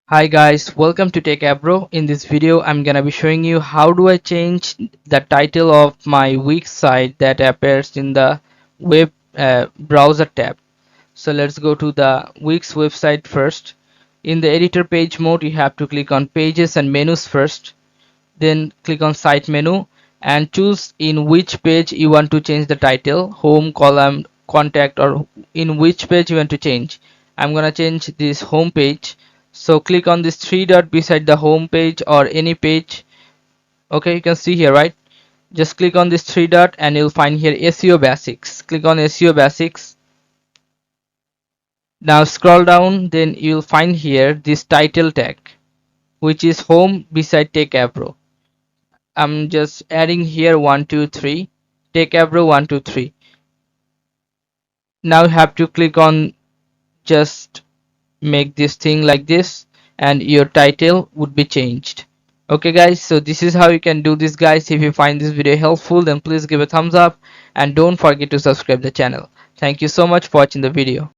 Hi guys, welcome to Techavro. In this video, I'm gonna be showing you how do I change the title of my Wix site that appears in the web browser tab. So let's go to the Wix website first. In the editor page mode, you have to click on pages and menus first. Then click on site menu and choose in which page you want to change the title, home, column, contact, or in which page you want to change. I'm gonna change this home page, so click on this three dot beside the home page or any page. Okay, you can see here, right? Just click on this three dot and you'll find here SEO basics. Click on SEO basics. Now scroll down, then you'll find here this title tag, which is home beside Techavro. I'm just adding here 1 2 3, Techavro 1 2 3. Now you have to click on just make this thing like this and your title would be changed. Okay guys, so this is how you can do this guys. If you find this video helpful, then please give a thumbs up and don't forget to subscribe the channel. Thank you so much for watching the video.